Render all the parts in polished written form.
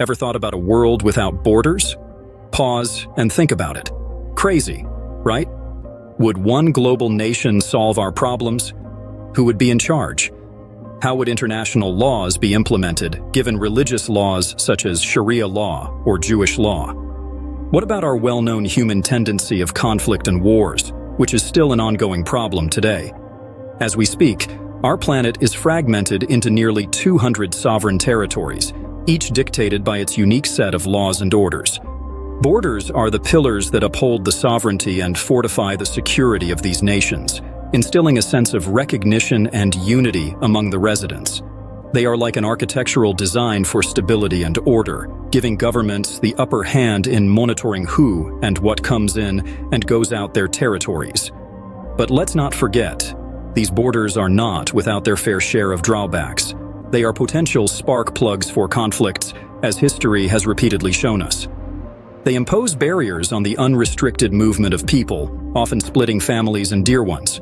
Ever thought about a world without borders? Pause and think about it. Crazy, right? Would one global nation solve our problems? Who would be in charge? How would international laws be implemented, given religious laws such as Sharia law or Jewish law? What about our well-known human tendency of conflict and wars, which is still an ongoing problem today? As we speak, our planet is fragmented into nearly 200 sovereign territories, each dictated by its unique set of laws and orders. Borders are the pillars that uphold the sovereignty and fortify the security of these nations, instilling a sense of recognition and unity among the residents. They are like an architectural design for stability and order, giving governments the upper hand in monitoring who and what comes in and goes out their territories. But let's not forget, these borders are not without their fair share of drawbacks. They are potential spark plugs for conflicts, as history has repeatedly shown us. They impose barriers on the unrestricted movement of people, often splitting families and dear ones.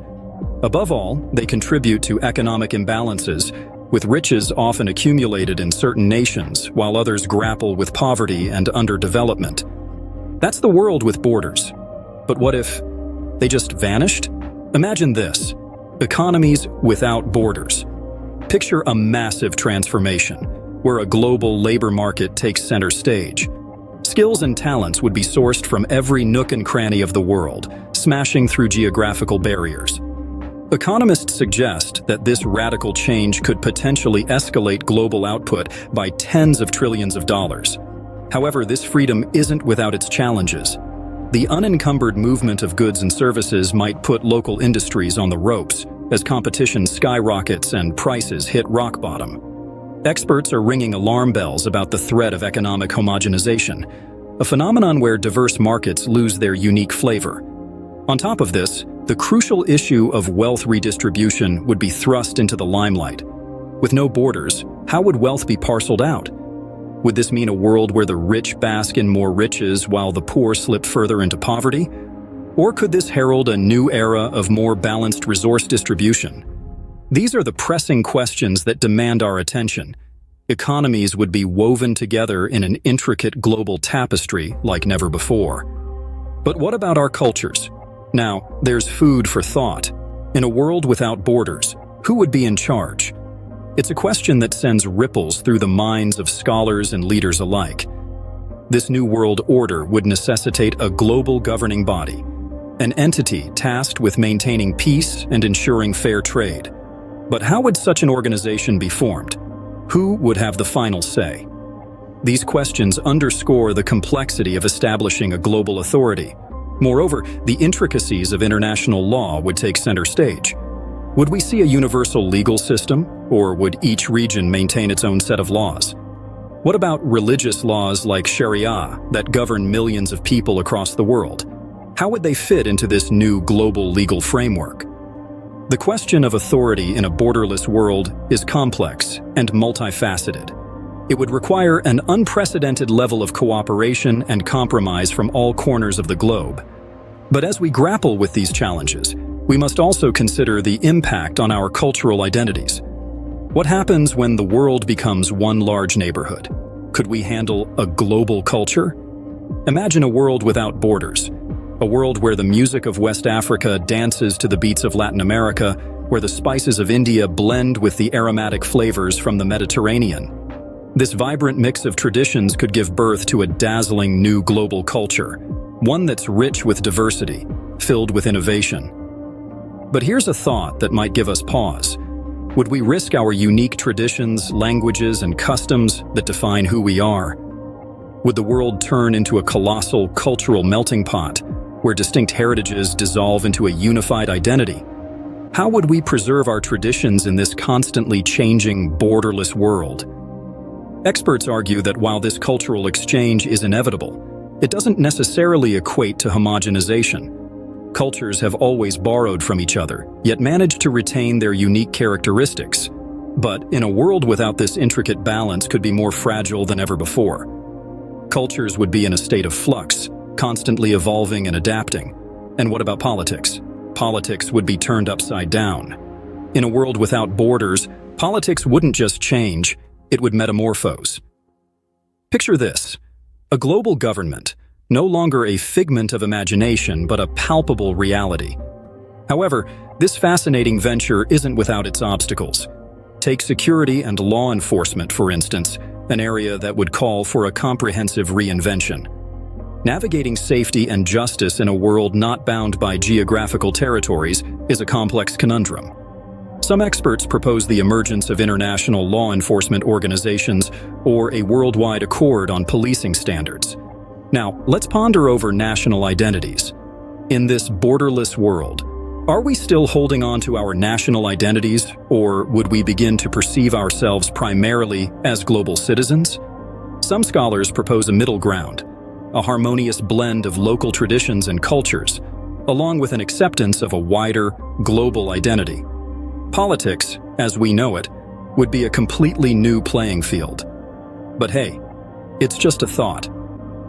Above all, they contribute to economic imbalances, with riches often accumulated in certain nations, while others grapple with poverty and underdevelopment. That's the world with borders. But what if they just vanished? Imagine this: economies without borders. Picture a massive transformation, where a global labor market takes center stage. Skills and talents would be sourced from every nook and cranny of the world, smashing through geographical barriers. Economists suggest that this radical change could potentially escalate global output by tens of trillions of dollars. However, this freedom isn't without its challenges. The unencumbered movement of goods and services might put local industries on the ropes, as competition skyrockets and prices hit rock bottom. Experts are ringing alarm bells about the threat of economic homogenization, a phenomenon where diverse markets lose their unique flavor. On top of this, the crucial issue of wealth redistribution would be thrust into the limelight. With no borders, how would wealth be parceled out? Would this mean a world where the rich bask in more riches while the poor slip further into poverty? Or could this herald a new era of more balanced resource distribution? These are the pressing questions that demand our attention. Economies would be woven together in an intricate global tapestry like never before. But what about our cultures? Now, there's food for thought. In a world without borders, who would be in charge? It's a question that sends ripples through the minds of scholars and leaders alike. This new world order would necessitate a global governing body, an entity tasked with maintaining peace and ensuring fair trade. But how would such an organization be formed? Who would have the final say? These questions underscore the complexity of establishing a global authority. Moreover, the intricacies of international law would take center stage. Would we see a universal legal system, or would each region maintain its own set of laws? What about religious laws like Sharia that govern millions of people across the world? How would they fit into this new global legal framework? The question of authority in a borderless world is complex and multifaceted. It would require an unprecedented level of cooperation and compromise from all corners of the globe. But as we grapple with these challenges, we must also consider the impact on our cultural identities. What happens when the world becomes one large neighborhood? Could we handle a global culture? Imagine a world without borders. A world where the music of West Africa dances to the beats of Latin America, where the spices of India blend with the aromatic flavors from the Mediterranean. This vibrant mix of traditions could give birth to a dazzling new global culture, one that's rich with diversity, filled with innovation. But here's a thought that might give us pause. Would we risk our unique traditions, languages, and customs that define who we are? Would the world turn into a colossal cultural melting pot, where distinct heritages dissolve into a unified identity? How would we preserve our traditions in this constantly changing, borderless world? Experts argue that while this cultural exchange is inevitable, it doesn't necessarily equate to homogenization. Cultures have always borrowed from each other, yet managed to retain their unique characteristics. But in a world without this intricate balance could be more fragile than ever before. Cultures would be in a state of flux, constantly evolving and adapting. And what about politics? Politics would be turned upside down. In a world without borders, politics wouldn't just change, it would metamorphose. Picture this: a global government, no longer a figment of imagination but a palpable reality. However, this fascinating venture isn't without its obstacles. Take security and law enforcement, for instance, an area that would call for a comprehensive reinvention. Navigating safety and justice in a world not bound by geographical territories is a complex conundrum. Some experts propose the emergence of international law enforcement organizations or a worldwide accord on policing standards. Now, let's ponder over national identities. In this borderless world, are we still holding on to our national identities, or would we begin to perceive ourselves primarily as global citizens? Some scholars propose a middle ground, a harmonious blend of local traditions and cultures, along with an acceptance of a wider, global identity. Politics, as we know it, would be a completely new playing field. But hey, it's just a thought.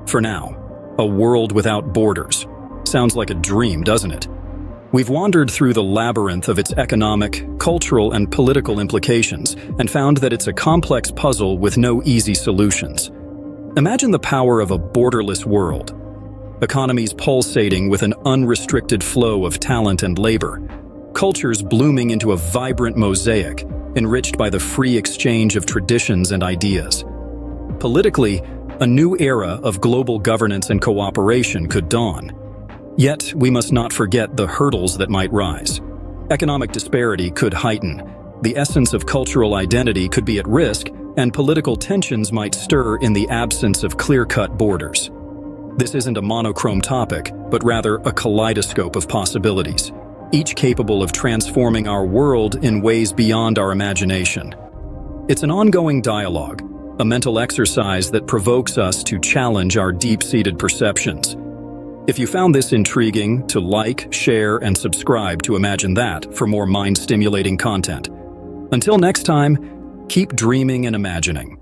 For now, a world without borders sounds like a dream, doesn't it? We've wandered through the labyrinth of its economic, cultural, and political implications and found that it's a complex puzzle with no easy solutions. Imagine the power of a borderless world. Economies pulsating with an unrestricted flow of talent and labor. Cultures blooming into a vibrant mosaic, enriched by the free exchange of traditions and ideas. Politically, a new era of global governance and cooperation could dawn. Yet, we must not forget the hurdles that might rise. Economic disparity could heighten, the essence of cultural identity could be at risk, and political tensions might stir in the absence of clear-cut borders. This isn't a monochrome topic, but rather a kaleidoscope of possibilities, each capable of transforming our world in ways beyond our imagination. It's an ongoing dialogue, a mental exercise that provokes us to challenge our deep-seated perceptions. If you found this intriguing, to like, share, and subscribe to Imagine That for more mind-stimulating content. Until next time, keep dreaming and imagining.